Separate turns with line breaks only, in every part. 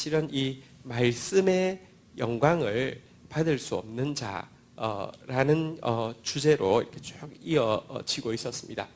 사실은 이 말씀의 영광을 받을 수 없는 자라는 주제로 이렇게 쭉 이어지고 있었습니다.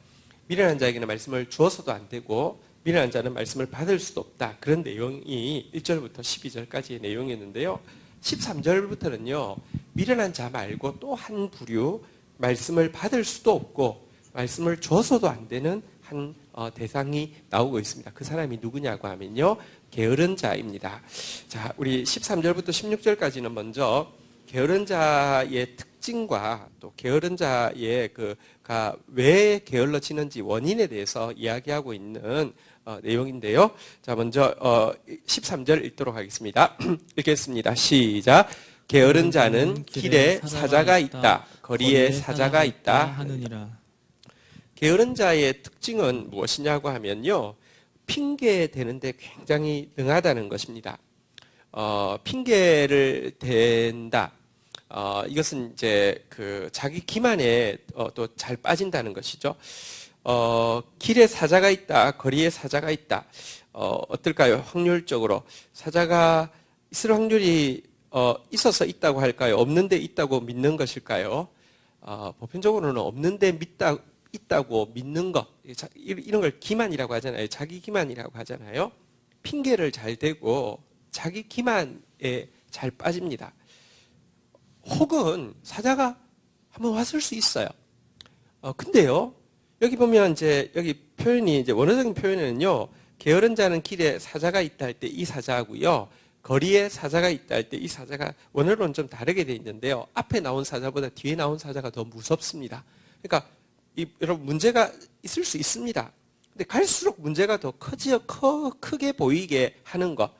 미련한 자에게는 말씀을 주어서도 안 되고 미련한 자는 말씀을 받을 수도 없다. 그런 내용이 1절부터 12절까지의 내용이었는데요. 13절부터는요. 미련한 자 말고 또 한 부류 말씀을 받을 수도 없고 말씀을 줘서도 안 되는 한 대상이 나오고 있습니다. 그 사람이 누구냐고 하면요. 게으른 자입니다. 자, 우리 13절부터 16절까지는 먼저 게으른 자의 특징과 또 게으른 자의 그가 왜 게을러지는지 원인에 대해서 이야기하고 있는 내용인데요. 자, 먼저 13절 읽도록 하겠습니다. 읽겠습니다. 시작. 게으른 자는 길에 사자가 있다. 거리에 사자가 있다 하느니라. 게으른 자의 특징은 무엇이냐고 하면요. 핑계 대는데 굉장히 능하다는 것입니다. 핑계를 댄다. 이것은 이제 자기 기만에 또 잘 빠진다는 것이죠. 길에 사자가 있다, 거리에 사자가 있다. 어떨까요? 확률적으로 사자가 있을 확률이 있어서 있다고 할까요? 없는데 있다고 믿는 것일까요? 보편적으로는 없는데 있다고 믿는 것, 이런 걸 기만이라고 하잖아요. 자기 기만이라고 하잖아요. 핑계를 잘 대고 자기 기만에 잘 빠집니다. 혹은 사자가 한번 왔을 수 있어요. 근데요, 여기 보면 이제 여기 표현이 이제 원어적인 표현은요, 게으른 자는 길에 사자가 있다 할 때 이 사자하고요, 거리에 사자가 있다 할 때 이 사자가 원어로는 좀 다르게 되어 있는데요, 앞에 나온 사자보다 뒤에 나온 사자가 더 무섭습니다. 그러니까 여러분 문제가 있을 수 있습니다. 근데 갈수록 문제가 더 크게 보이게 하는 것.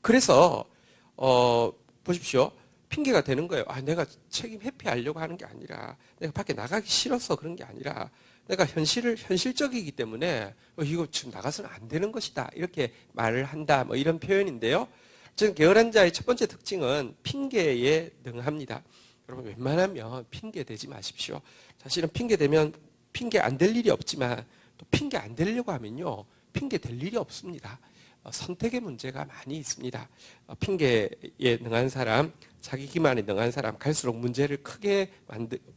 그래서 보십시오. 핑계가 되는 거예요. 내가 책임 회피하려고 하는 게 아니라, 내가 밖에 나가기 싫어서 그런 게 아니라, 내가 현실적이기 때문에 이거 지금 나가서는 안 되는 것이다. 이렇게 말을 한다. 뭐 이런 표현인데요. 저는 게으른 자의 첫 번째 특징은 핑계에 능합니다. 여러분 웬만하면 핑계 대지 마십시오. 사실은 핑계 대면 핑계 안 될 일이 없지만 또 핑계 안 되려고 하면요. 핑계 될 일이 없습니다. 선택의 문제가 많이 있습니다. 핑계에 능한 사람, 자기 기만에 능한 사람, 갈수록 문제를 크게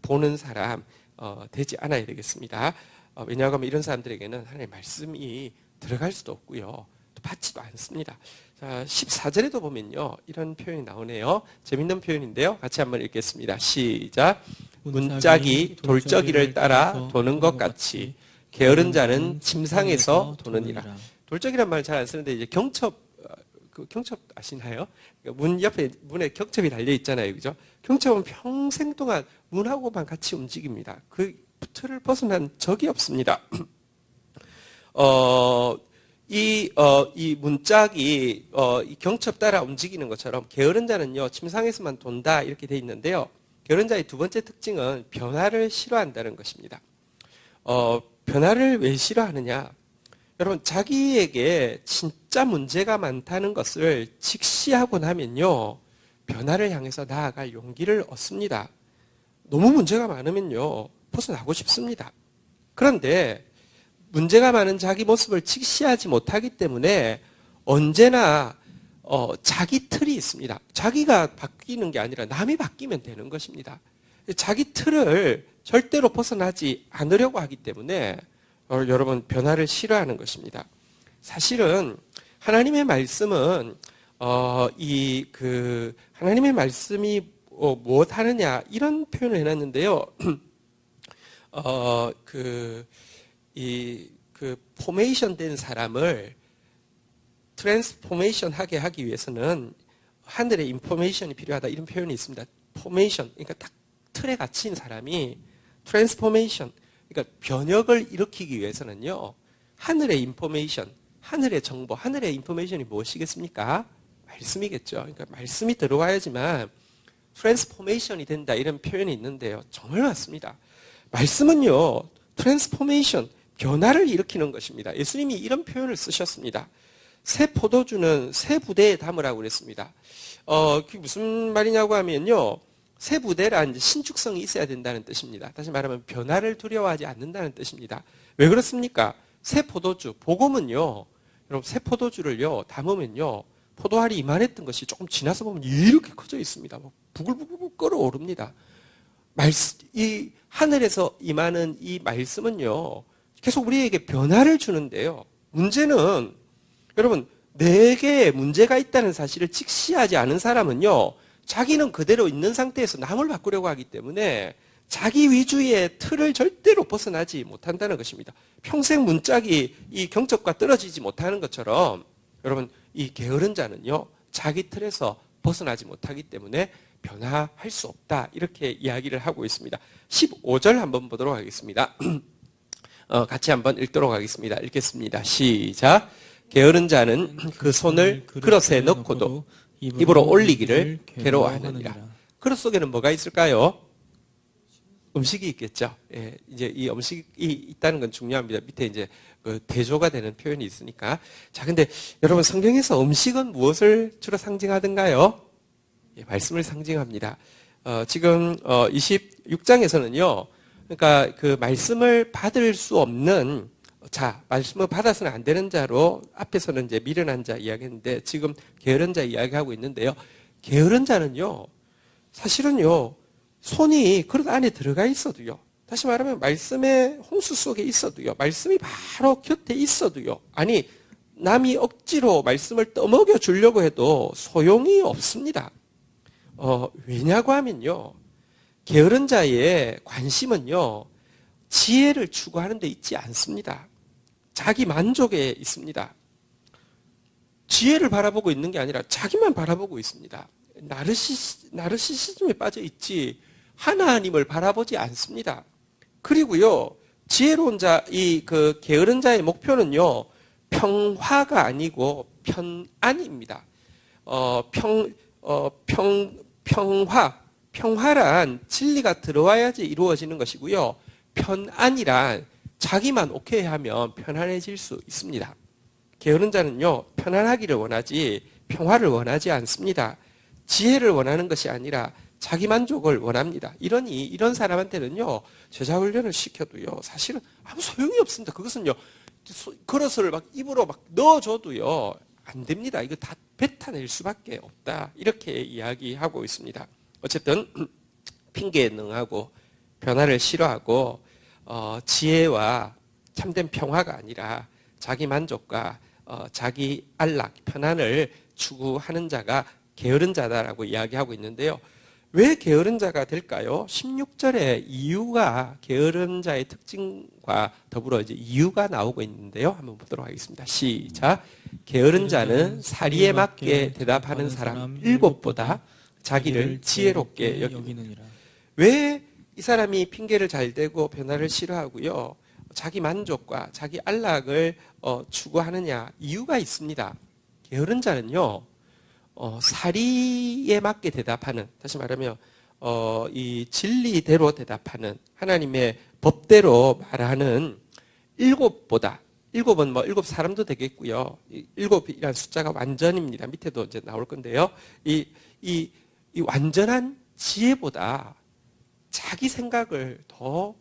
보는 사람 되지 않아야 되겠습니다. 왜냐하면 이런 사람들에게는 하나님의 말씀이 들어갈 수도 없고요. 또 받지도 않습니다. 자, 14절에도 보면요. 이런 표현이 나오네요. 재밌는 표현인데요. 같이 한번 읽겠습니다. 시작. 문짝이 돌적이를 따라 도는 것 같이 게으른 자는 침상에서 도느니라. 돌적이란 말 잘 안 쓰는데 이제 경첩 아시나요? 문 옆에 문에 경첩이 달려 있잖아요, 그죠? 경첩은 평생 동안 문하고만 같이 움직입니다. 그 틀을 벗어난 적이 없습니다. 이 문짝이 이 경첩 따라 움직이는 것처럼 게으른 자는요 침상에서만 돈다 이렇게 돼 있는데요. 게으른 자의 두 번째 특징은 변화를 싫어한다는 것입니다. 변화를 왜 싫어하느냐? 여러분 자기에게 진짜 문제가 많다는 것을 직시하고 나면요 변화를 향해서 나아갈 용기를 얻습니다. 너무 문제가 많으면요 벗어나고 싶습니다. 그런데 문제가 많은 자기 모습을 직시하지 못하기 때문에 언제나 자기 틀이 있습니다. 자기가 바뀌는 게 아니라 남이 바뀌면 되는 것입니다. 자기 틀을 절대로 벗어나지 않으려고 하기 때문에 여러분 변화를 싫어하는 것입니다. 사실은 하나님의 말씀은 하나님의 말씀이 무엇 하느냐 이런 표현을 해놨는데요. 포메이션 된 사람을 트랜스포메이션 하게 하기 위해서는 하늘의 인포메이션이 필요하다 이런 표현이 있습니다. 포메이션, 그러니까 딱 틀에 갇힌 사람이 트랜스포메이션, 그러니까 변혁을 일으키기 위해서는요. 하늘의 인포메이션, 하늘의 정보, 하늘의 인포메이션이 무엇이겠습니까? 말씀이겠죠. 그러니까 말씀이 들어와야지만 트랜스포메이션이 된다 이런 표현이 있는데요. 정말 맞습니다. 말씀은요. 트랜스포메이션, 변화를 일으키는 것입니다. 예수님이 이런 표현을 쓰셨습니다. 새 포도주는 새 부대에 담으라고 그랬습니다. 그게 무슨 말이냐고 하면요. 새 부대란 신축성이 있어야 된다는 뜻입니다. 다시 말하면 변화를 두려워하지 않는다는 뜻입니다. 왜 그렇습니까? 새 포도주, 복음은요. 여러분 새 포도주를요 담으면요 포도알이 이만했던 것이 조금 지나서 보면 이렇게 커져 있습니다. 막 부글부글 끓어오릅니다. 이 하늘에서 임하는 이 말씀은요 계속 우리에게 변화를 주는데요. 문제는 여러분 내게 문제가 있다는 사실을 직시하지 않은 사람은요 자기는 그대로 있는 상태에서 남을 바꾸려고 하기 때문에 자기 위주의 틀을 절대로 벗어나지 못한다는 것입니다. 평생 문짝이 이 경첩과 떨어지지 못하는 것처럼 여러분 이 게으른 자는요 자기 틀에서 벗어나지 못하기 때문에 변화할 수 없다 이렇게 이야기를 하고 있습니다. 15절 한번 보도록 하겠습니다. 같이 한번 읽도록 하겠습니다. 읽겠습니다. 시작. 게으른 자는 그 손을 그릇에 넣고도 입으로 올리기를 괴로워하느니라. 그릇 속에는 뭐가 있을까요? 음식이 있겠죠. 예, 이제 이 음식이 있다는 건 중요합니다. 밑에 이제 그 대조가 되는 표현이 있으니까. 자, 근데 여러분 성경에서 음식은 무엇을 주로 상징하던가요? 예, 말씀을 상징합니다. 지금 26장에서는요. 그러니까 그 말씀을 받을 수 없는 자, 말씀을 받아서는 안 되는 자로 앞에서는 이제 미련한 자 이야기했는데 지금 게으른 자 이야기하고 있는데요. 게으른 자는요. 사실은요. 손이 그릇 안에 들어가 있어도요. 다시 말하면 말씀의 홍수 속에 있어도요. 말씀이 바로 곁에 있어도요. 아니 남이 억지로 말씀을 떠먹여 주려고 해도 소용이 없습니다. 왜냐고 하면요. 게으른 자의 관심은요. 지혜를 추구하는 데 있지 않습니다. 자기 만족에 있습니다. 지혜를 바라보고 있는 게 아니라 자기만 바라보고 있습니다. 나르시시즘에 빠져 있지 하나님을 바라보지 않습니다. 그리고요, 지혜로운 자, 그 게으른 자의 목표는요, 평화가 아니고 편안입니다. 평화란 진리가 들어와야지 이루어지는 것이고요. 편안이란 자기만 오케이 하면 편안해질 수 있습니다. 게으른 자는요, 편안하기를 원하지 평화를 원하지 않습니다. 지혜를 원하는 것이 아니라 자기 만족을 원합니다. 이런 사람한테는요, 제자 훈련을 시켜도요, 사실은 아무 소용이 없습니다. 그것은요, 그릇을 막 입으로 막 넣어줘도요, 안 됩니다. 이거 다 뱉어낼 수밖에 없다. 이렇게 이야기하고 있습니다. 어쨌든, 핑계에 능하고, 변화를 싫어하고, 지혜와 참된 평화가 아니라 자기 만족과 자기 안락, 편안을 추구하는 자가 게으른 자다라고 이야기하고 있는데요. 왜 게으른 자가 될까요? 16절에 이유가 게으른 자의 특징과 더불어 이제 이유가 나오고 있는데요. 한번 보도록 하겠습니다. 시작. 게으른 자는 사리에 맞게 대답하는 사람 7보다 자기를 지혜롭게 여기느니라. 왜 이 사람이 핑계를 잘 대고 변화를 싫어하고요. 자기 만족과 자기 안락을 추구하느냐 이유가 있습니다. 게으른 자는요. 사리에 맞게 대답하는, 다시 말하면 이 진리대로 대답하는, 하나님의 법대로 말하는 7보다, 7은 뭐 7 사람도 되겠고요. 7이라는 숫자가 완전입니다. 밑에도 이제 나올 건데요. 이 완전한 지혜보다 자기 생각을 더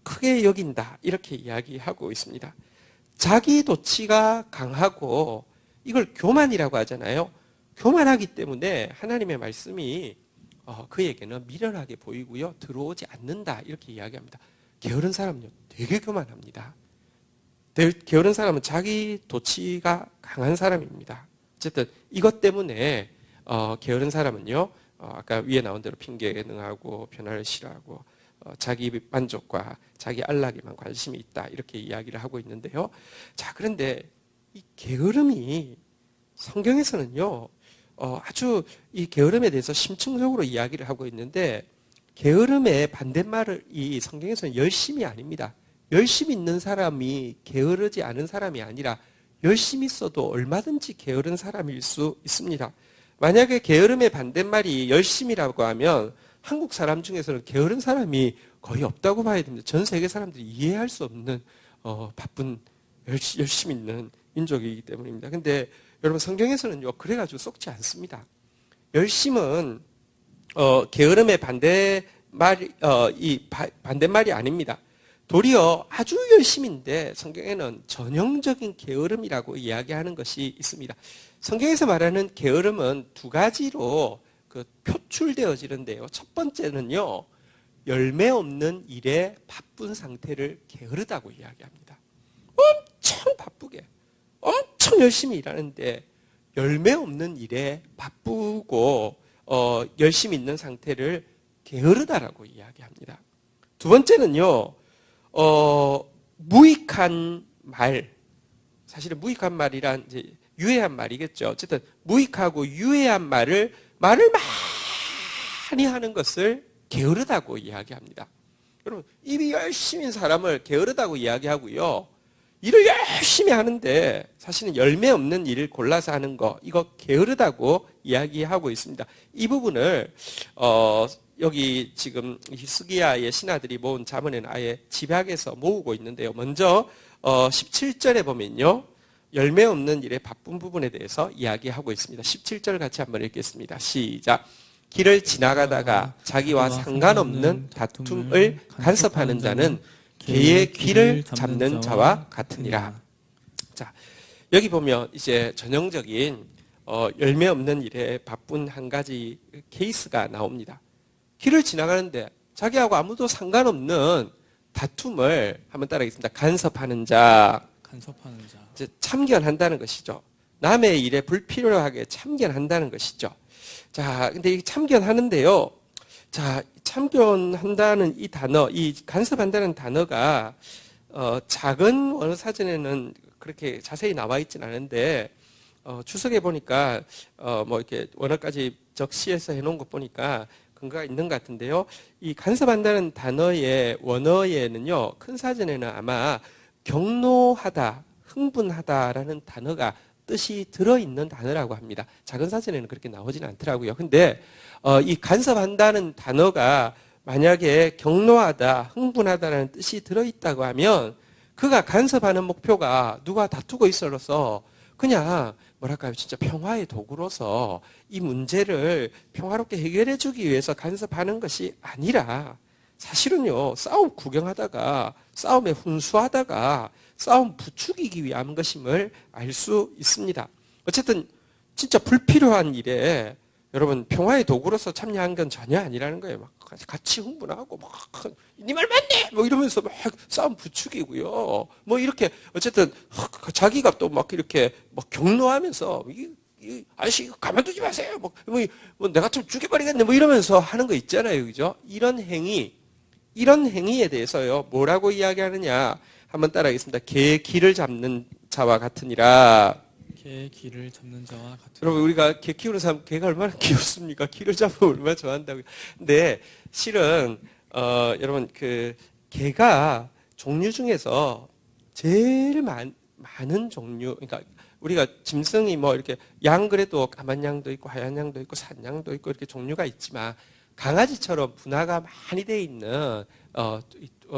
크게 여긴다. 이렇게 이야기하고 있습니다. 자기 도취가 강하고 이걸 교만이라고 하잖아요. 교만하기 때문에 하나님의 말씀이 그에게는 미련하게 보이고요. 들어오지 않는다. 이렇게 이야기합니다. 게으른 사람은요. 되게 교만합니다. 게으른 사람은 자기 도취가 강한 사람입니다. 어쨌든 이것 때문에 게으른 사람은요. 아까 위에 나온 대로 핑계에 능하고 변화를 싫어하고 자기 만족과 자기 안락에만 관심이 있다. 이렇게 이야기를 하고 있는데요. 자, 그런데 이 게으름이 성경에서는요. 아주 이 게으름에 대해서 심층적으로 이야기를 하고 있는데 게으름의 반대말을 이 성경에서는 열심이 아닙니다. 열심히 있는 사람이 게으르지 않은 사람이 아니라 열심히 있어도 얼마든지 게으른 사람일 수 있습니다. 만약에 게으름의 반대말이 열심이라고 하면 한국 사람 중에서는 게으른 사람이 거의 없다고 봐야 됩니다. 전 세계 사람들이 이해할 수 없는 바쁜 열심히 있는 민족이기 때문입니다. 근데 여러분 성경에서는요 그래가지고 썩지 않습니다. 열심은 게으름의 반대말이 아닙니다. 도리어 아주 열심인데 성경에는 전형적인 게으름이라고 이야기하는 것이 있습니다. 성경에서 말하는 게으름은 두 가지로 표출되어지는데요. 첫 번째는요, 열매 없는 일에 바쁜 상태를 게으르다고 이야기합니다. 엄청 바쁘게, 엄청 열심히 일하는데 열매 없는 일에 바쁘고 열심히 있는 상태를 게으르다라고 이야기합니다. 두 번째는요, 무익한 말, 사실은 무익한 말이란 이제 유해한 말이겠죠. 어쨌든 무익하고 유해한 말을 많이 하는 것을 게으르다고 이야기합니다. 여러분, 입이 열심인 사람을 게으르다고 이야기하고요, 일을 열심히 하는데 사실은 열매 없는 일을 골라서 하는 거, 이거 게으르다고 이야기하고 있습니다. 이 부분을 여기 지금 히스기야의 신하들이 모은 자문에는 아예 집약해서 모으고 있는데요. 먼저 17절에 보면요, 열매 없는 일에 바쁜 부분에 대해서 이야기하고 있습니다. 17절 같이 한번 읽겠습니다. 시작. 길을 지나가다가 자기와 상관없는 다툼을 간섭하는 자는 개의 귀를 잡는 자와 같으니라. 자, 여기 보면 이제 전형적인 열매 없는 일에 바쁜 한 가지 케이스가 나옵니다. 길을 지나가는데 자기하고 아무도 상관없는 다툼을 한번 따라하겠습니다. 간섭하는 자. 이제 참견한다는 것이죠. 남의 일에 불필요하게 참견한다는 것이죠. 자, 근데 이 참견하는데요. 자, 참견한다는 이 단어, 이 간섭한다는 단어가 작은 원어 사전에는 그렇게 자세히 나와 있진 않은데 주석에 보니까 뭐 이렇게 원어까지 적시해서 해놓은 것 보니까 근거가 있는 것 같은데요. 이 간섭한다는 단어의 원어에는요, 큰 사전에는 아마 경노하다, 흥분하다라는 단어가 뜻이 들어있는 단어라고 합니다. 작은 사전에는 그렇게 나오지는 않더라고요. 근데 이 간섭한다는 단어가 만약에 경노하다, 흥분하다라는 뜻이 들어있다고 하면 그가 간섭하는 목표가 누가 다투고 있어서 그냥 뭐랄까요, 진짜 평화의 도구로서 이 문제를 평화롭게 해결해 주기 위해서 간섭하는 것이 아니라 사실은요, 싸움 구경하다가 싸움에 훈수하다가 싸움 부추기기 위한 것임을 알 수 있습니다. 어쨌든 진짜 불필요한 일에 여러분 평화의 도구로서 참여한 건 전혀 아니라는 거예요. 막 같이 흥분하고 막 니 말 맞네 뭐 이러면서 막 싸움 부추기고요. 뭐 이렇게 어쨌든 자기가 또 막 이렇게 막 경로하면서 이 아저씨 가만두지 마세요. 뭐 내가 좀 죽여버리겠네 뭐 이러면서 하는 거 있잖아요, 그죠? 이런 행위에 대해서요 뭐라고 이야기하느냐 한번 따라하겠습니다. 개의 귀를 잡는 자와 같으니라.
개의 귀를 잡는 자와 같으니라.
여러분, 우리가 개 키우는 사람 개가 얼마나 귀엽습니까? 귀를 잡으면 얼마나 좋아한다고요. 근데 실은 여러분 그 개가 종류 중에서 제일 많은 종류, 그러니까 우리가 짐승이 뭐 이렇게 양 그래도 까만 양도 있고 하얀 양도 있고 산양도 있고 이렇게 종류가 있지만 강아지처럼 분화가 많이 돼 있는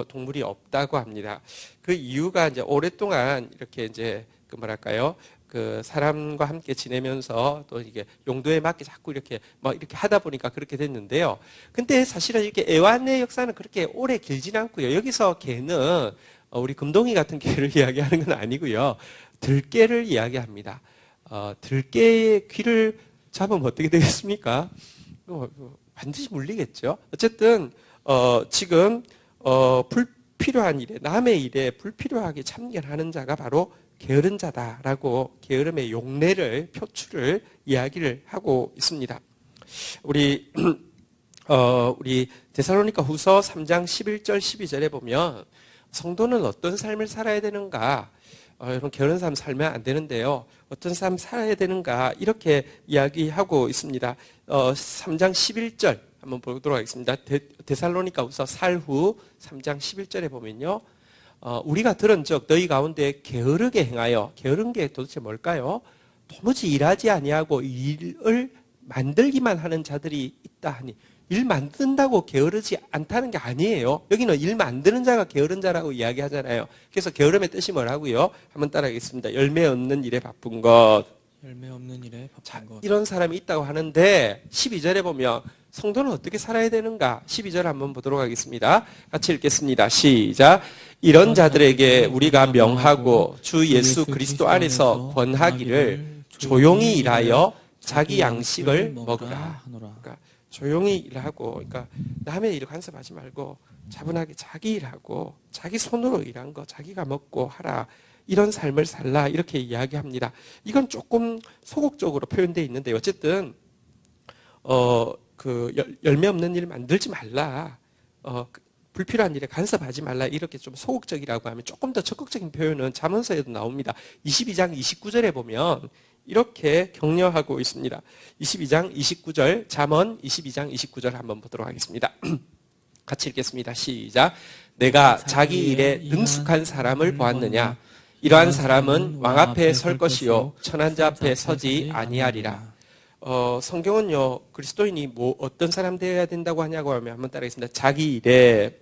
동물이 없다고 합니다. 그 이유가 이제 오랫동안 이렇게 이제 그 뭐랄까요? 그 사람과 함께 지내면서 또 이게 용도에 맞게 자꾸 이렇게 뭐 이렇게 하다 보니까 그렇게 됐는데요. 근데 사실은 이렇게 애완의 역사는 그렇게 오래 길지는 않고요. 여기서 개는 우리 금동이 같은 개를 이야기하는 건 아니고요. 들개를 이야기합니다. 들개의 귀를 잡으면 어떻게 되겠습니까? 반드시 물리겠죠. 어쨌든 지금 불필요한 일에, 남의 일에 불필요하게 참견하는 자가 바로 게으른 자다라고 게으름의 용례를 표출을 이야기를 하고 있습니다. 우리 데살로니가 후서 3장 11절 12절에 보면 성도는 어떤 삶을 살아야 되는가, 여러분 게으른 삶 살면 안 되는데요. 어떤 삶 살아야 되는가 이렇게 이야기하고 있습니다. 3장 11절 한번 보도록 하겠습니다. 데살로니가 후서 살후 3장 11절에 보면요. 우리가 들은즉 너희 가운데 게으르게 행하여, 게으른 게 도대체 뭘까요? 도무지 일하지 아니하고 일을 만들기만 하는 자들이 있다 하니, 일 만든다고 게으르지 않다는 게 아니에요. 여기는 일 만드는 자가 게으른 자라고 이야기하잖아요. 그래서 게으름의 뜻이 뭐라고요? 한번 따라하겠습니다. 열매 없는 일에 바쁜 것.
열매 없는 일에 바쁜 것.
이런 사람이 있다고 하는데 12절에 보면 성도는 어떻게 살아야 되는가? 12절 한번 보도록 하겠습니다. 같이 읽겠습니다. 시작. 이런 자들에게 우리가 명하고 주 예수 그리스도 안에서 권하기를 조용히 일하여 자기 양식을 먹으라. 그러니까 조용히 일하고, 그러니까 남의 일을 간섭하지 말고 차분하게 자기 일하고 자기 손으로 일한 거 자기가 먹고 하라. 이런 삶을 살라. 이렇게 이야기합니다. 이건 조금 소극적으로 표현되어 있는데 어쨌든 열매 없는 일 만들지 말라. 불필요한 일에 간섭하지 말라. 이렇게 좀 소극적이라고 하면 조금 더 적극적인 표현은 잠언서에도 나옵니다. 22장 29절에 보면 이렇게 격려하고 있습니다. 22장 29절, 잠언 22장 29절 한번 보도록 하겠습니다. 같이 읽겠습니다. 시작. 내가 자기 일에 능숙한 사람을 보았느냐? 이러한 사람은 왕 앞에 설 것이요 천한 자 앞에 서지 아니하리라. 성경은요, 그리스도인이 어떤 사람 되어야 된다고 하냐고 하면 한번 따라하겠습니다. 자기 일에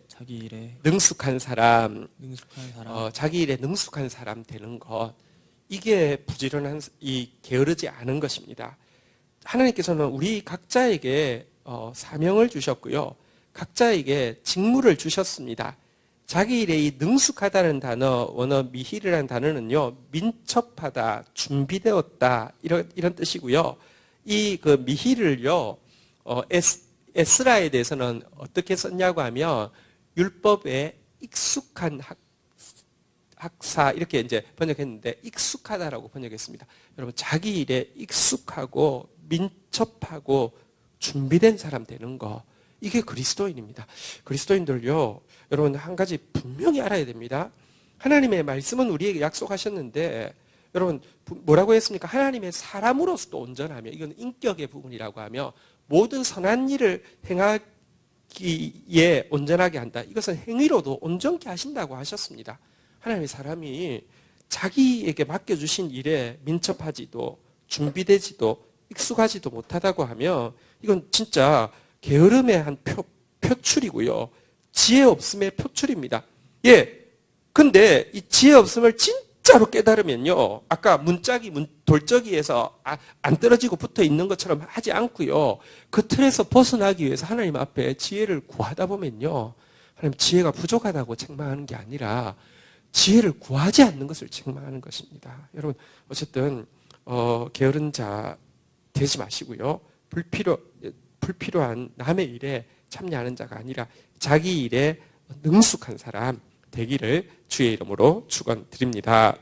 능숙한 사람, 자기 일에 능숙한 사람 되는 것, 이게 부지런한, 게으르지 않은 것입니다. 하나님께서는 우리 각자에게 사명을 주셨고요, 각자에게 직무를 주셨습니다. 자기 일에 이 능숙하다는 단어, 원어 미힐이라는 단어는요, 민첩하다, 준비되었다, 이런 뜻이고요. 그 미힐을요, 에스라에 대해서는 어떻게 썼냐고 하면, 율법에 익숙한 학사, 이렇게 이제 번역했는데, 익숙하다라고 번역했습니다. 여러분, 자기 일에 익숙하고, 민첩하고, 준비된 사람 되는 거, 이게 그리스도인입니다. 그리스도인들요, 여러분, 한 가지 분명히 알아야 됩니다. 하나님의 말씀은 우리에게 약속하셨는데, 여러분, 뭐라고 했습니까? 하나님의 사람으로서도 온전하며, 이건 인격의 부분이라고 하며, 모든 선한 일을 행하기에 온전하게 한다. 이것은 행위로도 온전케 하신다고 하셨습니다. 하나님의 사람이 자기에게 맡겨주신 일에 민첩하지도, 준비되지도, 익숙하지도 못하다고 하면, 이건 진짜 게으름의 한 표출이고요. 지혜 없음의 표출입니다. 예. 근데 이 지혜 없음을 진짜로 깨달으면요, 아까 돌적이에서 안 떨어지고 붙어 있는 것처럼 하지 않고요, 그 틀에서 벗어나기 위해서 하나님 앞에 지혜를 구하다 보면요, 하나님 지혜가 부족하다고 책망하는 게 아니라 지혜를 구하지 않는 것을 책망하는 것입니다. 여러분, 어쨌든 게으른 자 되지 마시고요, 불필요한 남의 일에 참여하는 자가 아니라 자기 일에 능숙한 사람 되기를 주의 이름으로 축원드립니다.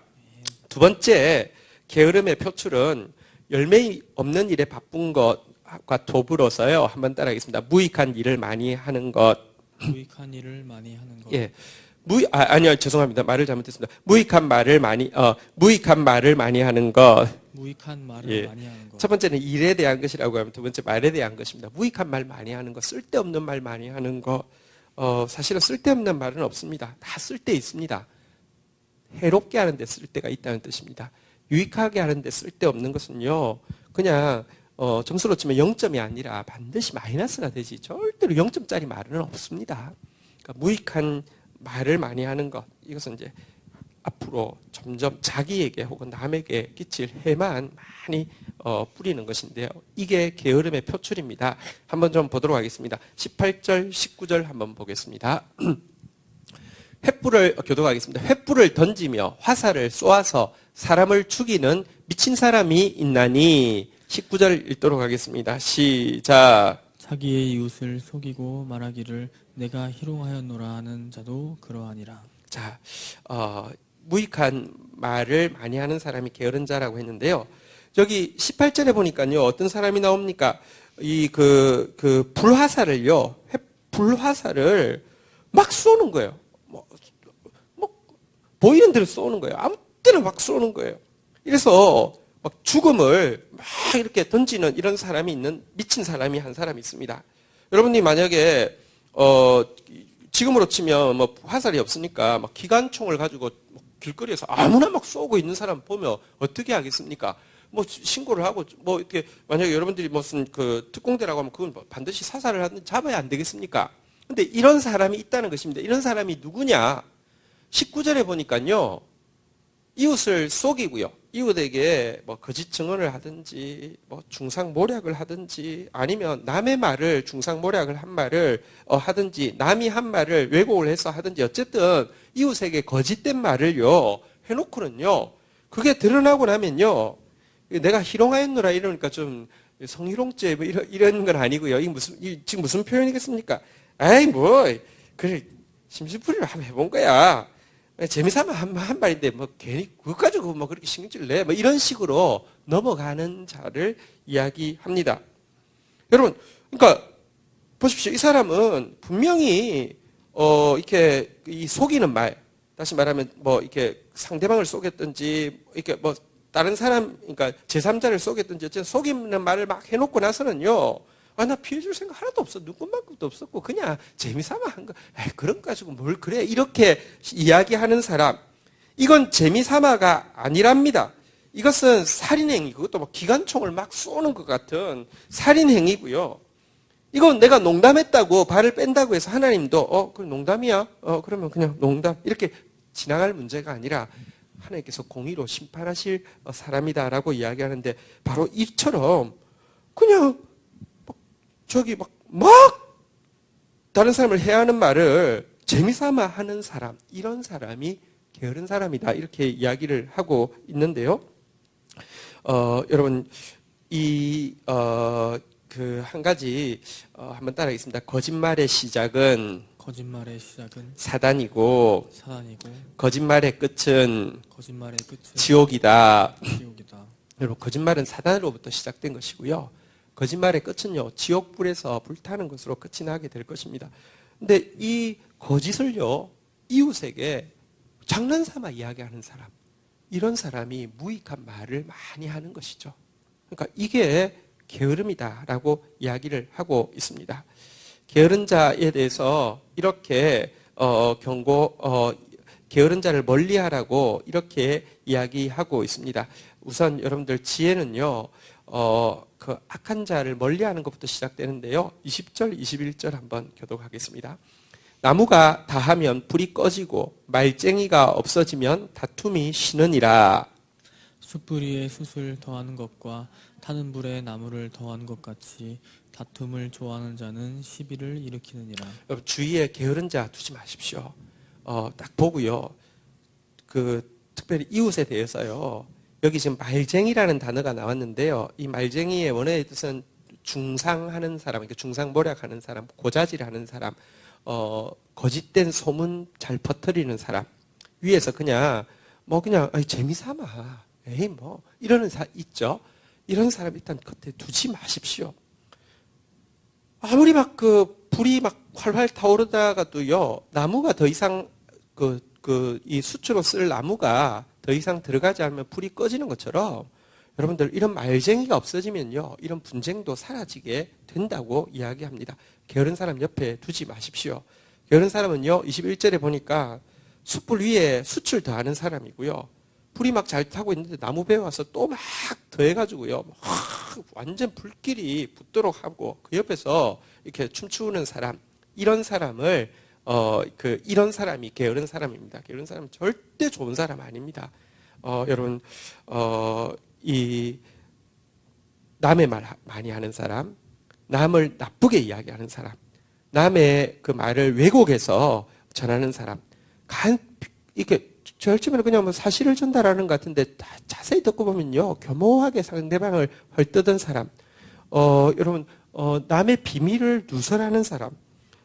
두 번째, 게으름의 표출은 열매 없는 일에 바쁜 것과 더불어서요, 한번 따라하겠습니다. 무익한 일을 많이 하는 것.
무익한 일을 많이 하는 것.
예. 아니요, 죄송합니다. 말을 잘못했습니다. 무익한 말을 많이 하는 것.
무익한 말을 많이 하는 것.
첫 번째는 일에 대한 것이라고 하면 두 번째 말에 대한 것입니다. 무익한 말 많이 하는 것, 쓸데없는 말 많이 하는 것. 사실은 쓸데없는 말은 없습니다. 다 쓸데 있습니다. 해롭게 하는데 쓸데가 있다는 뜻입니다. 유익하게 하는데 쓸데없는 것은요, 그냥 점수로 치면 0점이 아니라 반드시 마이너스가 되지, 절대로 0점짜리 말은 없습니다. 그러니까 무익한 말을 많이 하는 것, 이것은 이제 앞으로 점점 자기에게 혹은 남에게 끼칠 해만 많이 뿌리는 것인데요. 이게 게으름의 표출입니다. 한번 좀 보도록 하겠습니다. 18절, 19절 한번 보겠습니다. 교독하겠습니다. 횃불을 던지며 화살을 쏘아서 사람을 죽이는 미친 사람이 있나니. 19절 읽도록 하겠습니다. 시작.
자기의 이웃을 속이고 말하기를 내가 희롱하였노라 하는 자도 그러하니라.
자, 무익한 말을 많이 하는 사람이 게으른 자라고 했는데요. 여기 18절에 보니까요, 어떤 사람이 나옵니까? 불화살을요, 불화살을 막 쏘는 거예요. 보이는 대로 쏘는 거예요. 아무 때나 막 쏘는 거예요. 이래서 막 죽음을 막 이렇게 던지는 이런 사람이 있는, 미친 사람이 한 사람이 있습니다. 여러분이 만약에, 지금으로 치면 화살이 없으니까 막 기관총을 가지고 길거리에서 아무나 막 쏘고 있는 사람 보면 어떻게 하겠습니까? 신고를 하고, 이렇게, 만약에 여러분들이 무슨 특공대라고 하면 그건 반드시 사살을 잡아야 안 되겠습니까? 근데 이런 사람이 있다는 것입니다. 이런 사람이 누구냐? 19절에 보니까요, 이웃을 속이고요. 이웃에게 뭐 거짓 증언을 하든지, 뭐 중상모략을 하든지, 아니면 남의 말을 중상모략을 한 말을 하든지, 남이 한 말을 왜곡을 해서 하든지, 어쨌든 이웃에게 거짓된 말을요 해놓고는요. 그게 드러나고 나면요. 내가 희롱하였노라 이러니까 좀 성희롱죄 뭐 이런 건 아니고요. 지금 무슨 표현이겠습니까? 아이 뭐 그래 심술부리를 한번 해본 거야. 재미삼아 한 말인데 뭐 괜히 그것 가지고 뭐 그렇게 신경질 내. 뭐 이런 식으로 넘어가는 자를 이야기합니다. 여러분, 그러니까 보십시오. 이 사람은 분명히 이렇게 이 속이는 말, 다시 말하면 뭐 이렇게 상대방을 속였든지 이렇게 뭐 다른 사람, 그러니까 제3자를 속였든지 어쨌든 속이는 말을 막 해놓고 나서는요. 아, 나 피해줄 생각 하나도 없어. 누군만큼도 없었고, 그냥 재미삼아 한 거. 에이, 그런 거 가지고 뭘 그래. 이렇게 이야기하는 사람. 이건 재미삼아가 아니랍니다. 이것은 살인행위, 그것도 뭐 기관총을 막 쏘는 것 같은 살인행위고요. 이건 내가 농담했다고 발을 뺀다고 해서 하나님도, 그럼 농담이야? 그러면 그냥 농담. 이렇게 지나갈 문제가 아니라 하나님께서 공의로 심판하실 사람이다라고 이야기하는데 바로 이처럼 그냥 막 다른 사람을 해하는 말을 재미삼아 하는 사람, 이런 사람이 게으른 사람이다. 이렇게 이야기를 하고 있는데요. 여러분, 그 한 가지, 한번 따라하겠습니다. 거짓말의 시작은 사단이고, 거짓말의 끝은 지옥이다. 여러분, 거짓말은 사단으로부터 시작된 것이고요. 거짓말의 끝은요, 지옥불에서 불타는 것으로 끝이 나게 될 것입니다. 근데 이 거짓을요, 이웃에게 장난삼아 이야기하는 사람, 이런 사람이 무익한 말을 많이 하는 것이죠. 그러니까 이게 게으름이다라고 이야기를 하고 있습니다. 게으른 자에 대해서 이렇게 게으른 자를 멀리하라고 이렇게 이야기하고 있습니다. 우선 여러분들 지혜는요, 그 악한 자를 멀리하는 것부터 시작되는데요. 20절, 21절 한번 교독하겠습니다. 나무가 다하면 불이 꺼지고 말쟁이가 없어지면 다툼이 쉬느니라.
숯불 위에 숯을 더하는 것과 타는 불에 나무를 더하는 것 같이 다툼을 좋아하는 자는 시비를 일으키느니라.
여러분, 주위에 게으른 자 두지 마십시오. 딱 보고요. 특별히 이웃에 대해서요. 여기 지금 말쟁이라는 단어가 나왔는데요. 이 말쟁이의 원어의 뜻은 중상하는 사람, 그러니까 중상모략하는 사람, 고자질하는 사람, 거짓된 소문 잘 퍼뜨리는 사람. 위에서 그냥 재미삼아, 에이 뭐 이러는 사람 있죠. 이런 사람 일단 겉에 두지 마십시오. 아무리 불이 막 활활 타오르다가도요, 나무가 더 이상 이 수초로 쓸 나무가 더 이상 들어가지 않으면 불이 꺼지는 것처럼 여러분들 이런 말쟁이가 없어지면요, 이런 분쟁도 사라지게 된다고 이야기합니다. 게으른 사람 옆에 두지 마십시오. 게으른 사람은요, 21절에 보니까 숯불 위에 숯을 더하는 사람이고요. 불이 막 잘 타고 있는데 나무 베어 와서 또 막 더해가지고요, 완전 불길이 붙도록 하고 그 옆에서 이렇게 춤추는 사람, 이런 사람을 이런 사람이 게으른 사람입니다. 게으른 사람은 절대 좋은 사람 아닙니다. 여러분, 이 남의 말 많이 하는 사람, 남을 나쁘게 이야기하는 사람, 남의 그 말을 왜곡해서 전하는 사람, 이렇게 절치면 그냥 뭐 사실을 전달하는 것 같은데 자세히 듣고 보면요, 교모하게 상대방을 헐뜯은 사람, 여러분, 남의 비밀을 누설하는 사람,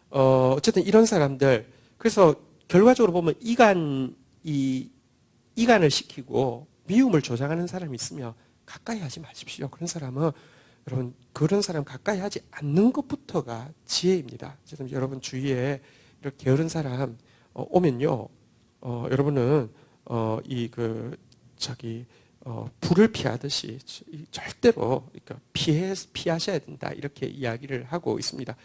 어쨌든 이런 사람들, 그래서 결과적으로 보면 이간을 시키고 미움을 조장하는 사람이 있으면 가까이 하지 마십시오. 그런 사람은 여러분, 그런 사람 가까이 하지 않는 것부터가 지혜입니다. 어쨌든 여러분 주위에 이렇게 게으른 사람 오면요, 여러분은 불을 피하듯이 절대로 피하셔야 된다, 이렇게 이야기를 하고 있습니다.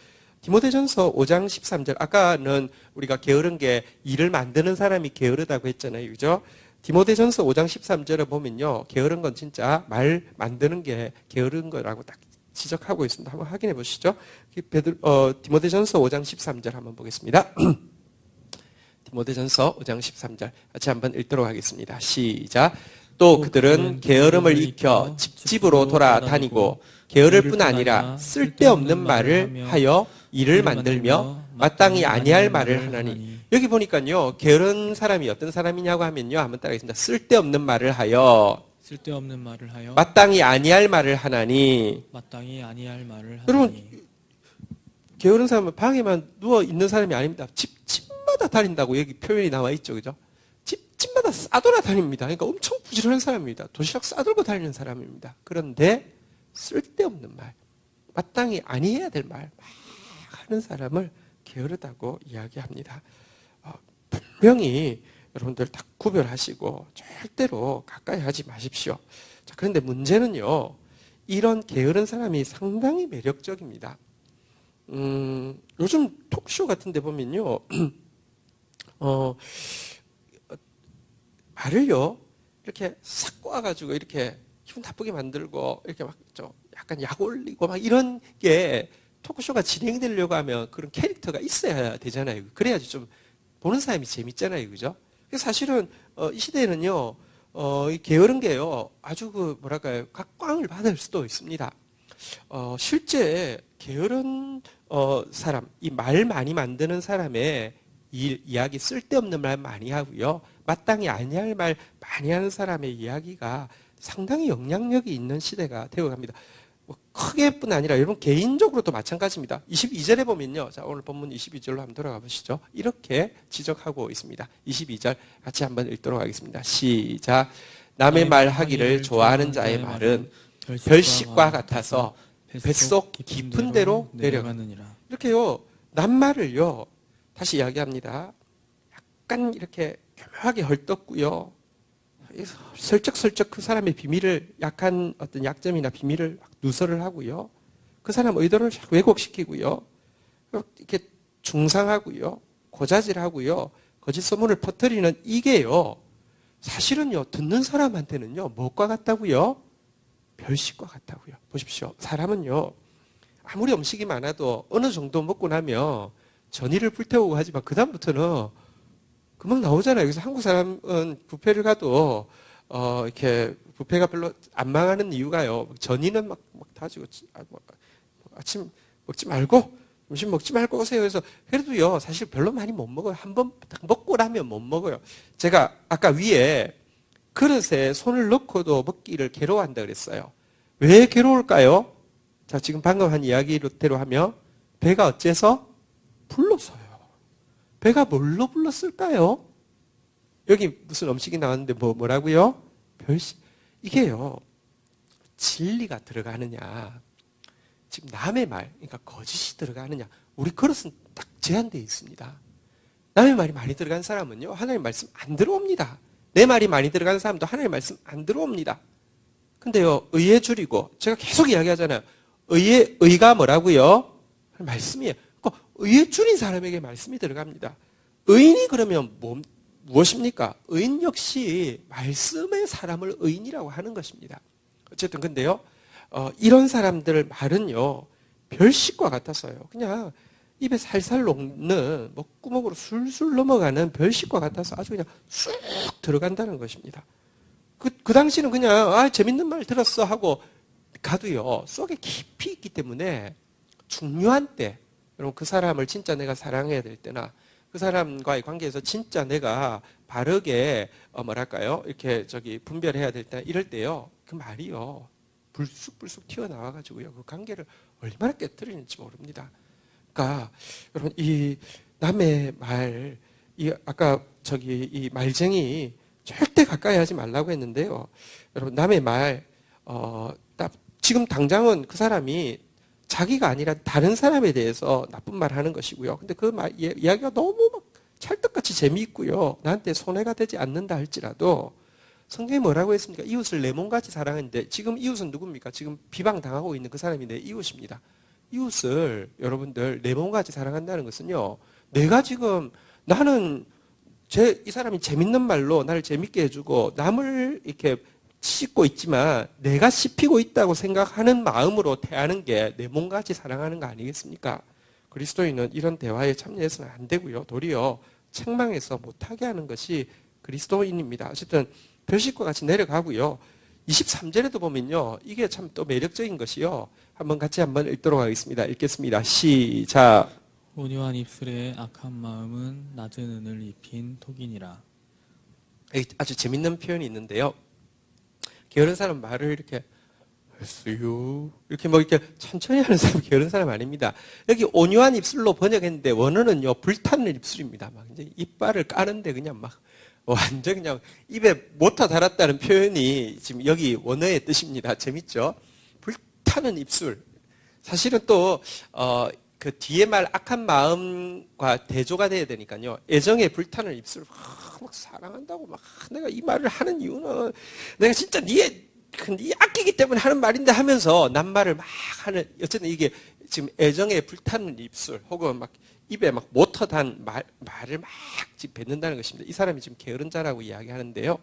디모데전서 5장 13절, 아까는 우리가 게으른 게 일을 만드는 사람이 게으르다고 했잖아요, 그죠? 디모데전서 5장 13절에 보면요, 게으른 건 진짜 말 만드는 게 게으른 거라고 딱 지적하고 있습니다. 한번 확인해 보시죠. 디모데전서 5장 13절 한번 보겠습니다. 디모데전서 5장 13절 같이 한번 읽도록 하겠습니다. 시작. 또 그들은 게으름을 익혀 집집으로 돌아다니고 게으를 뿐 아니라 쓸데없는 말을 하여 일을 만들며 마땅히 아니할 말을 하나니. 여기 보니까요, 게으른 사람이 어떤 사람이냐고 하면요, 한번 따라하겠습니다. 쓸데없는 말을 하여 마땅히 아니할 말을 하나니. 여러분, 게으른 사람은 방에만 누워 있는 사람이 아닙니다. 집마다 다닌다고 여기 표현이 나와 있죠, 그죠? 집마다 싸돌아다닙니다. 그러니까 엄청 부지런한 사람입니다. 도시락 싸들고 다니는 사람입니다. 그런데 쓸데없는 말, 마땅히 아니해야 될 말 막 하는 사람을 게으르다고 이야기합니다. 분명히 여러분들 다 구별하시고 절대로 가까이 하지 마십시오. 자, 그런데 문제는요, 이런 게으른 사람이 상당히 매력적입니다. 요즘 톡쇼 같은 데 보면요, 말을요, 이렇게 싹 꼬아가지고 이렇게 기분 나쁘게 만들고, 이렇게 막 약간 약 올리고 막 이런 게 토크쇼가 진행되려고 하면 그런 캐릭터가 있어야 되잖아요. 그래야지 좀 보는 사람이 재밌잖아요. 그죠? 사실은, 이 시대에는요, 이 게으른 게요, 아주 뭐랄까요, 각광을 받을 수도 있습니다. 실제 게으른, 사람, 이 말 많이 만드는 사람의 이야기 쓸데없는 말 많이 하고요. 마땅히 아니할 말 많이 하는 사람의 이야기가 상당히 영향력이 있는 시대가 되어갑니다. 크게뿐 아니라 여러분 개인적으로도 마찬가지입니다. 22절에 보면요. 자, 오늘 본문 22절로 한번 돌아가 보시죠. 이렇게 지적하고 있습니다. 22절 같이 한번 읽도록 하겠습니다. 시작. 남의 말 하기를 좋아하는 자의 말은 별식과 같아서 뱃속 깊은 데로 내려가느니라. 이렇게요. 낱말을요. 다시 이야기합니다. 약간 이렇게 교묘하게 헐떡고요. 슬쩍슬쩍 그 사람의 비밀을, 약한 어떤 약점이나 비밀을 막 누설을 하고요. 그 사람 의도를 왜곡시키고요. 이렇게 중상하고요. 고자질하고요. 거짓 소문을 퍼뜨리는 이게요. 사실은요. 듣는 사람한테는요. 무엇과 같다고요? 별식과 같다고요. 보십시오. 사람은요. 아무리 음식이 많아도 어느 정도 먹고 나면 전의를 불태우고 하지만 그 다음부터는 금방 나오잖아요. 그래서 한국 사람은 뷔페를 가도 이렇게 뷔페가 별로 안 망하는 이유가요. 전의는 막 다지고 아침 먹지 말고 점심 먹지 말고 오세요. 그래서 그래도요 사실 별로 많이 못 먹어요. 한번 먹고 나면 못 먹어요. 제가 아까 위에 그릇에 손을 넣고도 먹기를 괴로워한다 그랬어요. 왜 괴로울까요? 자, 지금 방금 한 이야기대로 하면 배가 어째서 불러서요. 배가 뭘로 불렀을까요? 여기 무슨 음식이 나왔는데 뭐라고요? 별식. 이게요. 진리가 들어가느냐, 지금 남의 말, 그러니까 거짓이 들어가느냐. 우리 그릇은 딱 제한되어 있습니다. 남의 말이 많이 들어간 사람은요, 하나님의 말씀 안 들어옵니다. 내 말이 많이 들어간 사람도 하나님의 말씀 안 들어옵니다. 근데요, 의에 줄이고, 제가 계속 이야기하잖아요. 의가 뭐라고요? 말씀이에요. 그러니까 의에 줄인 사람에게 말씀이 들어갑니다. 의인이 그러면 무엇입니까? 의인 역시 말씀의 사람을 의인이라고 하는 것입니다. 어쨌든 근데요, 이런 사람들 말은요, 별식과 같아서요. 그냥 입에 살살 녹는 목구멍으로 술술 넘어가는 별식과 같아서 아주 그냥 쑥 들어간다는 것입니다. 그 당시는 그냥 재밌는 말 들었어 하고 가도요, 속에 깊이 있기 때문에 중요한 때, 여러분 그 사람을 진짜 내가 사랑해야 될 때나 그 사람과의 관계에서 진짜 내가 바르게 뭐랄까요, 이렇게 분별해야 될 때, 이럴 때요, 그 말이요 불쑥불쑥 튀어나와가지고요 그 관계를 얼마나 깨뜨리는지 모릅니다. 그러니까 여러분 이 남의 말, 아까 이 말쟁이 절대 가까이 하지 말라고 했는데요. 여러분 남의 말 지금 당장은 그 사람이 자기가 아니라 다른 사람에 대해서 나쁜 말 하는 것이고요. 근데 그 이야기가 너무 막 찰떡같이 재미있고요. 나한테 손해가 되지 않는다 할지라도 성경이 뭐라고 했습니까? 이웃을 내 몸같이 사랑하는데, 지금 이웃은 누굽니까? 지금 비방당하고 있는 그 사람이 내 이웃입니다. 이웃을 여러분들 내 몸같이 사랑한다는 것은요, 내가 지금 나는 이 사람이 재밌는 말로 나를 재밌게 해주고 남을 이렇게 씹고 있지만 내가 씹히고 있다고 생각하는 마음으로 대하는 게 내 몸같이 사랑하는 거 아니겠습니까? 그리스도인은 이런 대화에 참여해서는 안 되고요. 도리어 책망해서 못하게 하는 것이 그리스도인입니다. 어쨌든 별식과 같이 내려가고요. 23절에도 보면요. 이게 참 또 매력적인 것이요. 같이 한번 읽도록 하겠습니다. 읽겠습니다. 시작.
온유한 입술에 악한 마음은 낮은 은을 입힌 톡이니라.
아주 재밌는 표현이 있는데요. 게으른 사람 말을 이렇게 했어요. 이렇게 이렇게 천천히 하는 사람이 게으른 사람 아닙니다. 여기 온유한 입술로 번역했는데 원어는요, 불타는 입술입니다. 막 이제 이빨을 까는데 그냥 막 완전 그냥 입에 못타 달았다는 표현이 지금 여기 원어의 뜻입니다. 재밌죠? 불타는 입술. 사실은 또, 그 뒤에 말 악한 마음과 대조가 돼야 되니까요. 애정에 불타는 입술, 막 사랑한다고 막 내가 이 말을 하는 이유는 내가 진짜 네 아끼기 때문에 하는 말인데 하면서 낱말을 막 하는, 어쨌든 이게 지금 애정에 불타는 입술 혹은 막 입에 막 못터단 말을 막 지금 뱉는다는 것입니다. 이 사람이 지금 게으른 자라고 이야기하는데요.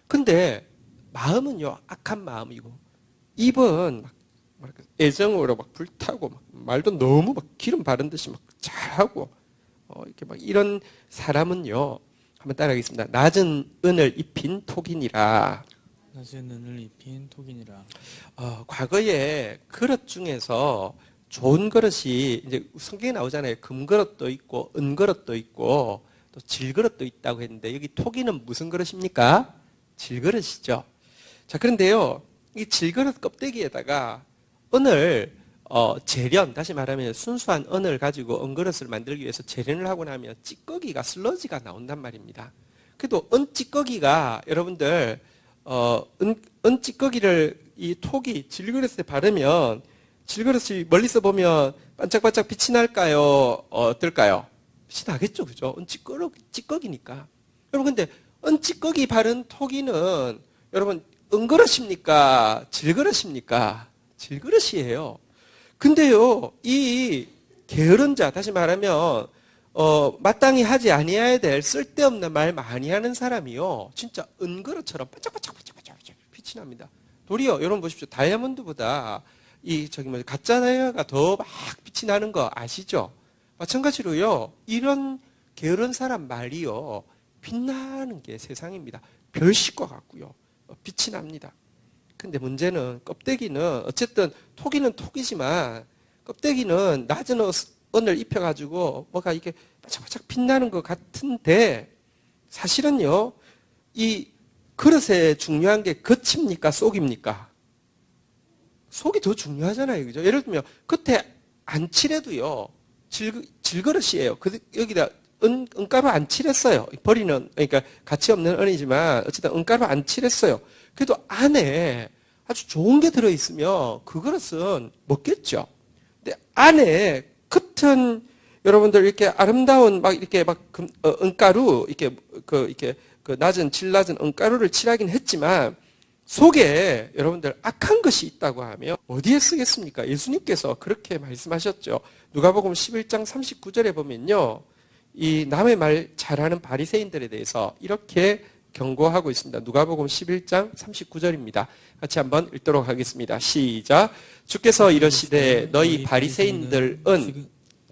근데 마음은요, 악한 마음이고 입은 막 애정으로 막 불타고 막 말도 너무 막 기름 바른 듯이 막 잘하고 이렇게 막 이런 사람은요, 한번 따라하겠습니다. 낮은 은을 입힌 톡이니라.
낮은 은을 입힌 톡이니라.
과거에 그릇 중에서 좋은 그릇이 이제 성경에 나오잖아요. 금그릇도 있고 은그릇도 있고 또 질그릇도 있다고 했는데 여기 톡이는 무슨 그릇입니까? 질그릇이죠. 자, 그런데요, 이 질그릇 껍데기에다가 은을 재련, 다시 말하면 순수한 은을 가지고 은그릇을 만들기 위해서 재련을 하고 나면 찌꺼기가 슬러지가 나온단 말입니다. 그래도 은 찌꺼기가 여러분들 은 찌꺼기를 이 톡이 질그릇에 바르면 질그릇이 멀리서 보면 반짝반짝 빛이 날까요? 어떨까요? 빛이 나겠죠, 그죠? 은 찌꺼기니까. 여러분, 근데 은 찌꺼기 바른 톡이는 여러분 은그릇입니까? 질그릇입니까? 질그릇이에요. 근데요, 이 게으른 자, 다시 말하면 마땅히 하지 아니해야 될 쓸데없는 말 많이 하는 사람이요, 진짜 은그릇처럼 반짝반짝반짝반짝 빛이 납니다. 도리어 여러분 보십시오. 다이아몬드보다 가짜 다이아가 더 막 빛이 나는 거 아시죠? 마찬가지로요, 이런 게으른 사람 말이요, 빛나는 게 세상입니다. 별식과 같고요, 빛이 납니다. 근데 문제는 껍데기는 어쨌든 톡이는 톡이지만 껍데기는 낮은 은을 입혀가지고 뭐가 이렇게 바짝바짝 빛나는 것 같은데 사실은요, 이 그릇에 중요한 게 겉입니까? 속입니까? 속이 더 중요하잖아요. 그죠? 예를 들면 겉에 안 칠해도요, 질그릇이에요. 여기다 은가루 안 칠했어요. 그러니까 가치 없는 은이지만 어쨌든 은가루 안 칠했어요. 그래도 안에 아주 좋은 게 들어있으면 그 그릇은 먹겠죠. 근데 안에 겉은 여러분들 이렇게 아름다운 은가루, 낮은 질 낮은 은가루를 칠하긴 했지만 속에 여러분들 악한 것이 있다고 하면 어디에 쓰겠습니까? 예수님께서 그렇게 말씀하셨죠. 누가복음 11장 39절에 보면요, 이 남의 말 잘하는 바리새인들에 대해서 이렇게 경고하고 있습니다. 누가복음 11장 39절입니다. 같이 한번 읽도록 하겠습니다. 시작. 주께서 이러시되 너희 바리새인들은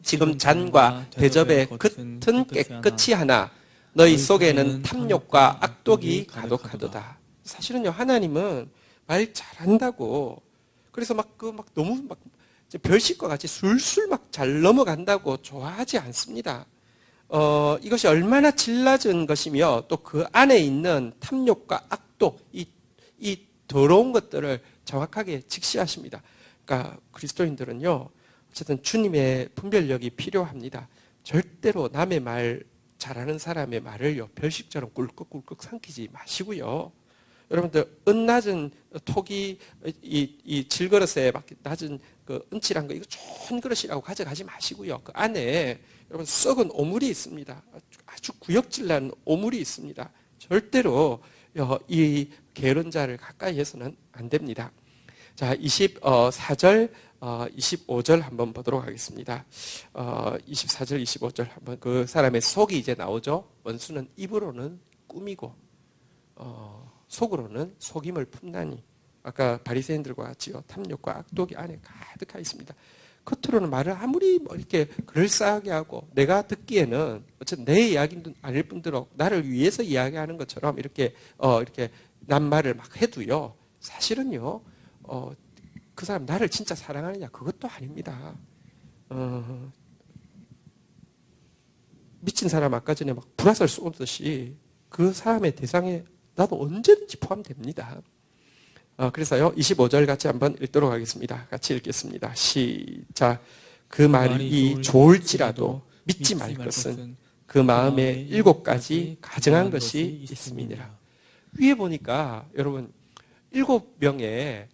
지금 잔과 대접의 겉은 깨끗이 하나 너희 속에는 탐욕과 악독이 가득하도다. 사실은요, 하나님은 말 잘한다고, 그래서 너무 별식과 같이 술술 잘 넘어간다고 좋아하지 않습니다. 이것이 얼마나 질 낮은 것이며 또 그 안에 있는 탐욕과 악독, 이 더러운 것들을 정확하게 직시하십니다. 그러니까 그리스도인들은요, 어쨌든 주님의 분별력이 필요합니다. 절대로 남의 말 잘하는 사람의 말을요, 별식처럼 꿀꺽꿀꺽 삼키지 마시고요. 여러분들 은낮은 톡이 이 질그릇에 막 낮은 그 은칠한 거 이거 좋은 그릇이라고 가져가지 마시고요. 그 안에 여러분 썩은 오물이 있습니다. 아주 구역질 나는 오물이 있습니다. 절대로 이 게으른 자를 가까이 해서는 안 됩니다. 자, 24절, 25절 한번 보도록 하겠습니다. 24절, 25절 한번 그 사람의 속이 이제 나오죠. 원수는 입으로는 꾸미고 속으로는 속임을 품나니. 아까 바리새인들과 같이요, 탐욕과 악독이 안에 가득하 있습니다. 겉으로는 말을 아무리 뭐 이렇게 그럴싸하게 하고 내가 듣기에는 어쨌든 내 이야기는 아닐 뿐더러 나를 위해서 이야기하는 것처럼 이렇게 이렇게 낱말을 막 해도요. 사실은요. 그 사람 나를 진짜 사랑하느냐 그것도 아닙니다. 미친 사람 아까 전에 막 불화살 쏘듯이 그 사람의 대상에 나도 언제든지 포함됩니다. 그래서요 25절 같이 한번 읽도록 하겠습니다. 같이 읽겠습니다. 시작. 그 말이 좋을지라도 믿지 말 것은 그 마음에 7가지 가정한 것이 있음이니라. 위에 보니까 여러분 7명의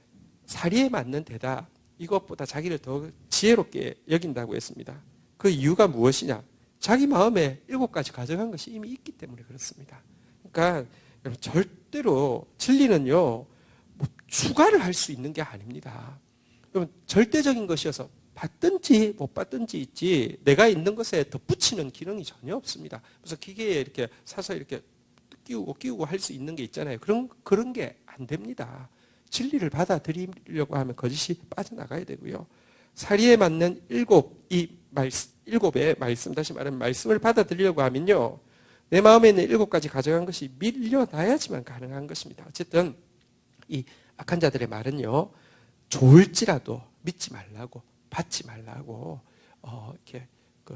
사리에 맞는 대답 이것보다 자기를 더 지혜롭게 여긴다고 했습니다. 그 이유가 무엇이냐? 자기 마음에 7가지 가정한 것이 이미 있기 때문에 그렇습니다. 그러니까 여러분 절대로 진리는요 뭐 추가를 할 수 있는 게 아닙니다. 여러분 절대적인 것이어서 받든지 못 받든지 있지 내가 있는 것에 덧붙이는 기능이 전혀 없습니다. 그래서 기계에 이렇게 사서 이렇게 끼우고 할 수 있는 게 있잖아요. 그런 게 안 됩니다. 진리를 받아들이려고 하면 거짓이 빠져나가야 되고요. 사리에 맞는 일곱의 말씀, 다시 말하면 말씀을 받아들이려고 하면요. 내 마음에 있는 7가지 가져간 것이 밀려나야지만 가능한 것입니다. 어쨌든 이 악한 자들의 말은요. 좋을지라도 믿지 말라고, 받지 말라고, 이렇게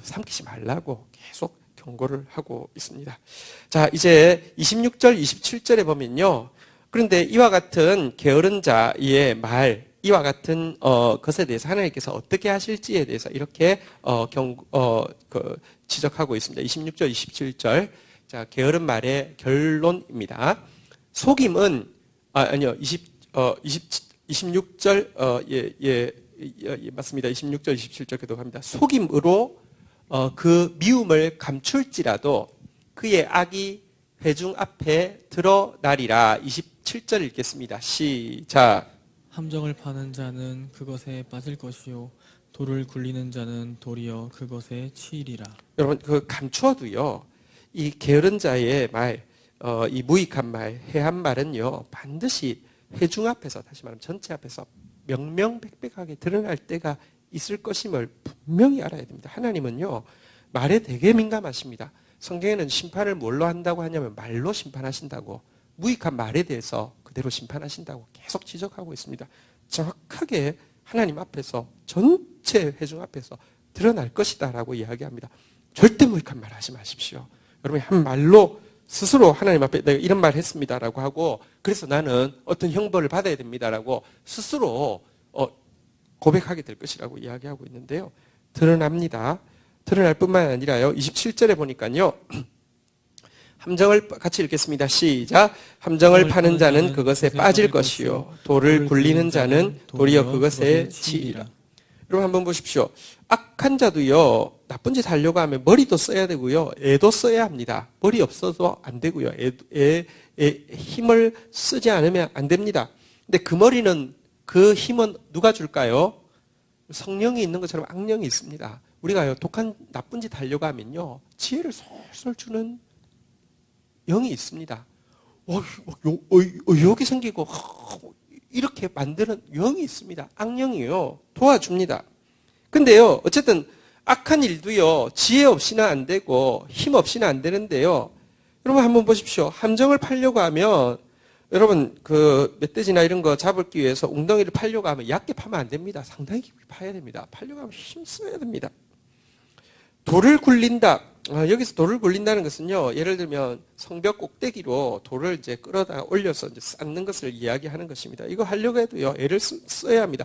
삼키지 말라고 계속 경고를 하고 있습니다. 자, 이제 26절, 27절에 보면요. 그런데 이와 같은 게으른 자의 말, 이와 같은 것에 대해서 하나님께서 어떻게 하실지에 대해서 이렇게 지적하고 있습니다. 26절, 27절. 자, 게으른 말의 결론입니다. 속임은 아니요. 26절 맞습니다. 26절, 27절 기도합니다. 속임으로 그 미움을 감출지라도 그의 악이 회중 앞에 드러나리라. 27절 읽겠습니다. 시작.
함정을 파는 자는 그것에 빠질 것이요 돌을 굴리는 자는 도리어 그것에 치이리라.
여러분 그 감추어도요. 이 게으른 자의 말, 이 무익한 말, 해한 말은요. 반드시 회중 앞에서 다시 말하면 전체 앞에서 명명백백하게 드러날 때가 있을 것임을 분명히 알아야 됩니다. 하나님은요. 말에 되게 민감하십니다. 성경에는 심판을 뭘로 한다고 하냐면 말로 심판하신다고 무익한 말에 대해서 그대로 심판하신다고 계속 지적하고 있습니다. 정확하게 하나님 앞에서 전체 회중 앞에서 드러날 것이다라고 이야기합니다. 절대 무익한 말 하지 마십시오. 여러분이 한 말로 스스로 하나님 앞에 내가 이런 말 했습니다라고 하고 그래서 나는 어떤 형벌을 받아야 됩니다라고 스스로 고백하게 될 것이라고 이야기하고 있는데요. 드러납니다. 드러날 뿐만 아니라요. 27절에 보니까요. 함정을 같이 읽겠습니다. 시작. 함정을 파는 자는 그것에 빠질 것이요 돌을 굴리는 자는 도리어 그것에 치이리라. 여러분 한번 보십시오. 악한 자도요. 나쁜 짓 하려고 하면 머리도 써야 되고요. 애도 써야 합니다. 머리 없어도 안 되고요. 애의 힘을 쓰지 않으면 안 됩니다. 근데 그 힘은 누가 줄까요? 성령이 있는 것처럼 악령이 있습니다. 우리가요. 독한 나쁜 짓 하려고 하면요. 지혜를 솔솔 주는 영이 있습니다. 여기 생기고 이렇게 만드는 영이 있습니다. 악령이요. 도와줍니다. 근데요. 어쨌든 악한 일도요. 지혜 없이는 안 되고 힘 없이는 안 되는데요. 여러분 한번 보십시오. 함정을 팔려고 하면 여러분 그 멧돼지나 이런 거 잡기 위해서 웅덩이를 팔려고 하면 얕게 파면 안 됩니다. 상당히 깊이 파야 됩니다. 팔려고 하면 힘 써야 됩니다. 돌을 굴린다. 여기서 돌을 굴린다는 것은요, 예를 들면 성벽 꼭대기로 돌을 이제 끌어다가 올려서 이제 쌓는 것을 이야기하는 것입니다. 이거 하려고 해도요, 애를 써야 합니다.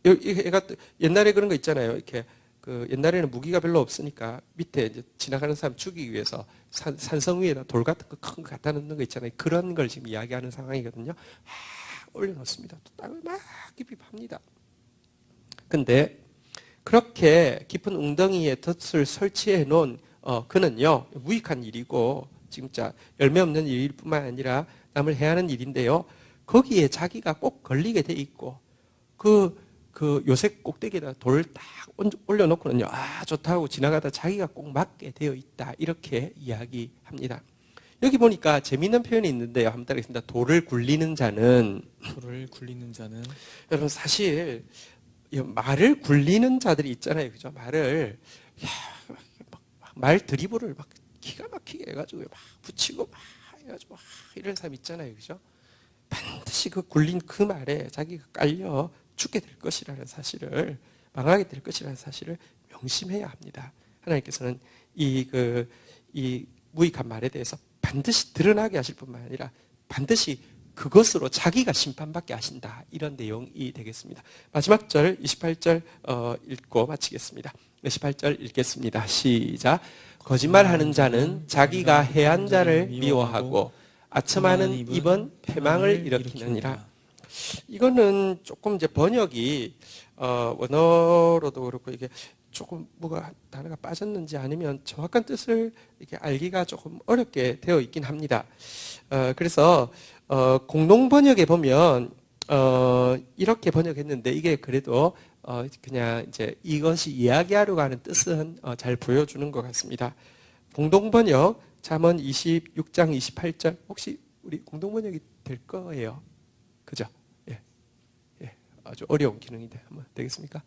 얘가 옛날에 그런 거 있잖아요. 이렇게 옛날에는 무기가 별로 없으니까 밑에 이제 지나가는 사람 죽이기 위해서 산성 위에다 돌 같은 거 큰 거 갖다 놓는 거 있잖아요. 그런 걸 지금 이야기하는 상황이거든요. 올려놓습니다. 또 땅을 막 깊이 팝니다. 근데 그렇게 깊은 웅덩이에 덫을 설치해 놓은 그는요 무익한 일이고 진짜 열매 없는 일일 뿐만 아니라 남을 해하는 일인데요. 거기에 자기가 꼭 걸리게 돼 있고 그 요새 꼭대기에다 돌을 딱 올려놓고는요 좋다 하고 지나가다 자기가 꼭 맞게 되어 있다 이렇게 이야기합니다. 여기 보니까 재미있는 표현이 있는데요. 한번 따라하겠습니다. 돌을 굴리는 자는
돌을 굴리는 자는
여러분 사실 말을 굴리는 자들이 있잖아요. 그죠? 말을, 말 드리블을 막 기가 막히게 해가지고 막 붙이고 막 해가지고 막 이런 사람 있잖아요. 그죠? 반드시 그 굴린 그 말에 자기가 깔려 죽게 될 것이라는 사실을, 망하게 될 것이라는 사실을 명심해야 합니다. 하나님께서는 이 무익한 말에 대해서 반드시 드러나게 하실 뿐만 아니라 반드시 그것으로 자기가 심판받게 하신다. 이런 내용이 되겠습니다. 마지막 절 28절 읽고 마치겠습니다. 28절 읽겠습니다. 시작. 거짓말하는 자는 자기가 해한 자를 미워하고 아첨하는 입은 패망을 일으키느니라. 이거는 조금 이제 번역이 원어로도 그렇고 이게 조금 뭐가 단어가 빠졌는지 아니면 정확한 뜻을 이렇게 알기가 조금 어렵게 되어 있긴 합니다. 그래서 공동 번역에 보면 이렇게 번역했는데 이게 그래도 그냥 이제 이것이 이야기하려고 하는 뜻은 잘 보여주는 것 같습니다. 공동 번역 잠언 26장 28절 혹시 우리 공동 번역이 될 거예요. 그죠? 예. 예. 아주 어려운 기능인데 한번 되겠습니까?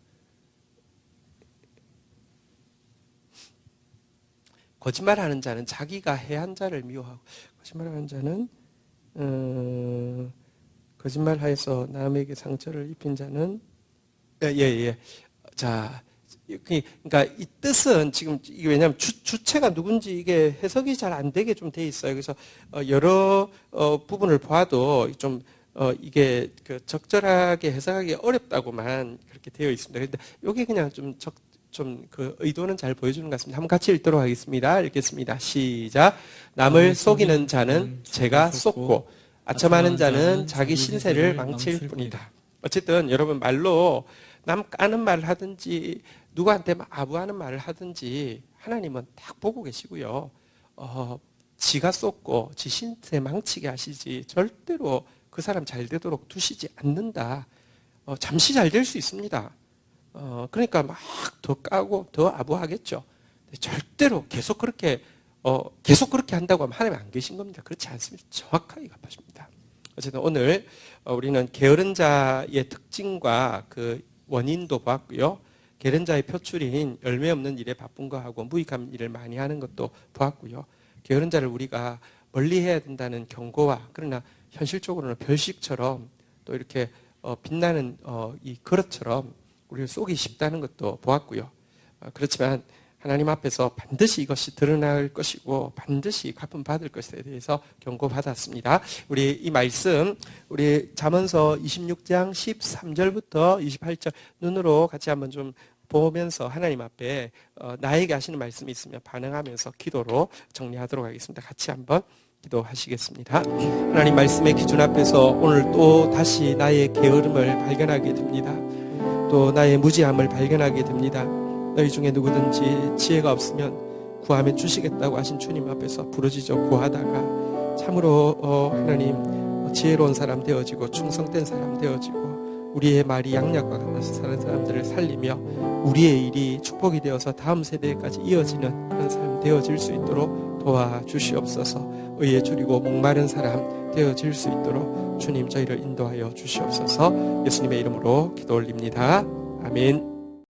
거짓말하는 자는 자기가 해한 자를 미워하고 거짓말하는 자는 거짓말하여서 남에게 상처를 입힌 자는 자, 그러니까 이 뜻은 지금 이게 왜냐하면 주체가 누군지 이게 해석이 잘 안 되게 좀 돼 있어요. 그래서 여러 부분을 봐도 좀 이게 그 적절하게 해석하기 어렵다고만 그렇게 되어 있습니다. 그런데 이게 그냥 좀 그 의도는 잘 보여주는 것 같습니다. 한번 같이 읽도록 하겠습니다. 읽겠습니다. 시작. 남을 속이는 자는 제가 속고 아첨하는 자는 자기 신세를 망칠 뿐이다. 어쨌든 여러분 말로 남 까는 말을 하든지 누구한테 아부하는 말을 하든지 하나님은 딱 보고 계시고요. 지가 쏟고 지 신세 망치게 하시지 절대로 그 사람 잘 되도록 두시지 않는다. 잠시 잘 될 수 있습니다. 그러니까 막 더 까고 더 아부하겠죠. 절대로 계속 그렇게 한다고 하면 하나님 안 계신 겁니다. 그렇지 않습니다. 정확하게 갚아줍니다. 어쨌든 오늘 우리는 게으른 자의 특징과 그 원인도 보았고요. 게으른 자의 표출인 열매 없는 일에 바쁜 거하고 무익한 일을 많이 하는 것도 보았고요. 게으른 자를 우리가 멀리해야 된다는 경고와 그러나 현실적으로는 별식처럼 또 이렇게 빛나는 이 그릇처럼 우리를 쏘기 쉽다는 것도 보았고요. 그렇지만 하나님 앞에서 반드시 이것이 드러날 것이고 반드시 갚음 받을 것에 대해서 경고받았습니다. 우리 이 말씀 우리 잠언서 26장 13절부터 28절 눈으로 같이 한번 좀 보면서 하나님 앞에 나에게 하시는 말씀이 있으면 반응하면서 기도로 정리하도록 하겠습니다. 같이 한번 기도하시겠습니다. 하나님 말씀의 기준 앞에서 오늘 또 다시 나의 게으름을 발견하게 됩니다. 또 나의 무지함을 발견하게 됩니다. 너희 중에 누구든지 지혜가 없으면 구하면 주시겠다고 하신 주님 앞에서 부르짖어 구하다가 참으로 하나님 지혜로운 사람 되어지고 충성된 사람 되어지고 우리의 말이 양약과 같아서 사는 사람들을 살리며 우리의 일이 축복이 되어서 다음 세대까지 이어지는 그런 사람 되어질 수 있도록 도와주시옵소서. 의에 줄이고 목마른 사람 되어질 수 있도록 주님 저희를 인도하여 주시옵소서. 예수님의 이름으로 기도 올립니다. 아멘.